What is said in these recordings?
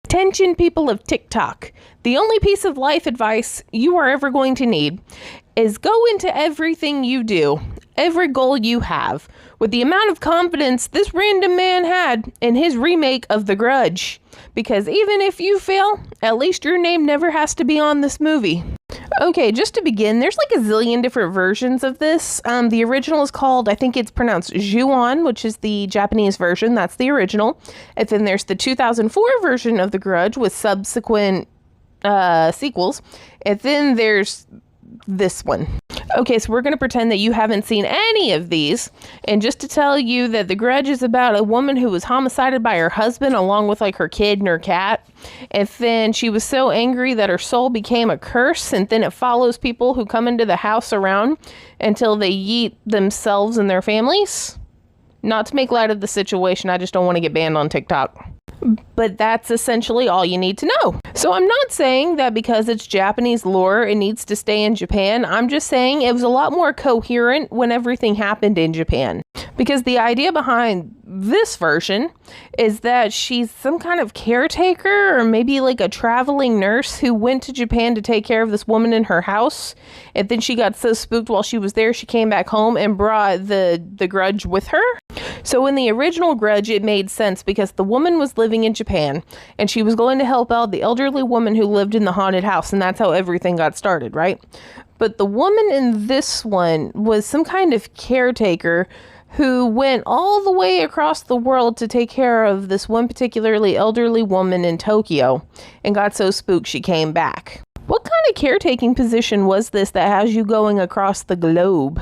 Attention people of TikTok, the only piece of life advice you are ever going to need is go into everything you do, every goal you have, with the amount of confidence this random man had in his remake of The Grudge. Because even if you fail, at least your name never has to be on this movie. Okay, just to begin, there's like a zillion different versions of this. The original is called, I think it's pronounced Ju-on, which is the Japanese version. That's the original. And then there's the 2004 version of The Grudge with subsequent sequels. And then there's this one. Okay, so we're going to pretend that you haven't seen any of these. And just to tell you that The Grudge is about a woman who was homicided by her husband along with like her kid and her cat. And then she was so angry that her soul became a curse. And then it follows people who come into the house around until they yeet themselves and their families. Not to make light of the situation, I just don't want to get banned on TikTok. But that's essentially all you need to know. So I'm not saying that because it's Japanese lore, it needs to stay in Japan. I'm just saying it was a lot more coherent when everything happened in Japan. Because the idea behind this version is that she's some kind of caretaker or maybe like a traveling nurse who went to Japan to take care of this woman in her house. And then she got so spooked while she was there, she came back home and brought the grudge with her. So in the original Grudge, it made sense because the woman was living in Japan and she was going to help out the elderly woman who lived in the haunted house. And that's how everything got started, right? But the woman in this one was some kind of caretaker who went all the way across the world to take care of this one particularly elderly woman in Tokyo and got so spooked she came back. What kind of caretaking position was this that has you going across the globe?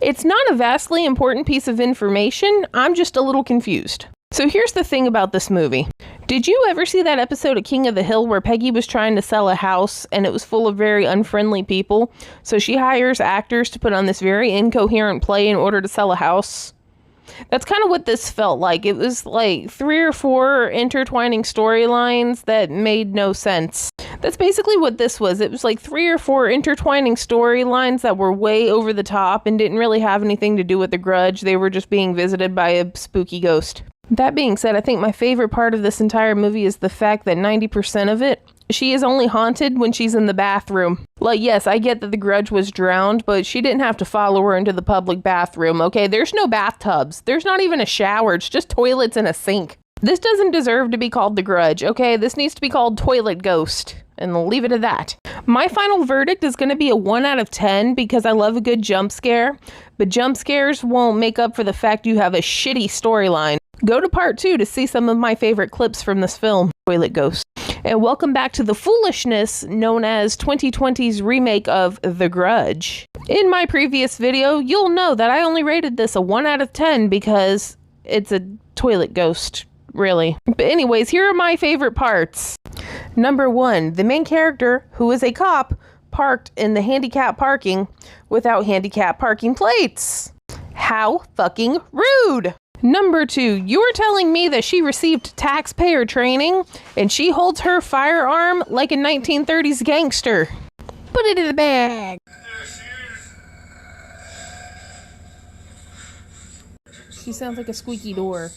It's not a vastly important piece of information. I'm just a little confused. So here's the thing about this movie. Did you ever see that episode of King of the Hill where Peggy was trying to sell a house and it was full of very unfriendly people? So she hires actors to put on this very incoherent play in order to sell a house. That's kind of what this felt like. It was like 3 or 4 intertwining storylines that made no sense. That's basically what this was. It was like 3 or 4 intertwining storylines that were way over the top and didn't really have anything to do with the Grudge. They were just being visited by a spooky ghost. That being said, I think my favorite part of this entire movie is the fact that 90% of it, she is only haunted when she's in the bathroom. Like, yes, I get that the Grudge was drowned, but she didn't have to follow her into the public bathroom, okay? There's no bathtubs. There's not even a shower. It's just toilets and a sink. This doesn't deserve to be called The Grudge, okay? This needs to be called Toilet Ghost, and I'll leave it at that. My final verdict is going to be a 1 out of 10 because I love a good jump scare, but jump scares won't make up for the fact you have a shitty storyline. Go to part 2 to see some of my favorite clips from this film, Toilet Ghost. And welcome back to the foolishness known as 2020's remake of The Grudge. In my previous video, you'll know that I only rated this a 1 out of 10 because it's a toilet ghost, really. But anyways, here are my favorite parts. Number 1, the main character, who is a cop, parked in the handicap parking without handicap parking plates. How fucking rude! Number 2, you're telling me that she received taxpayer training and she holds her firearm like a 1930s gangster. Put it in the bag. She sounds like a squeaky door.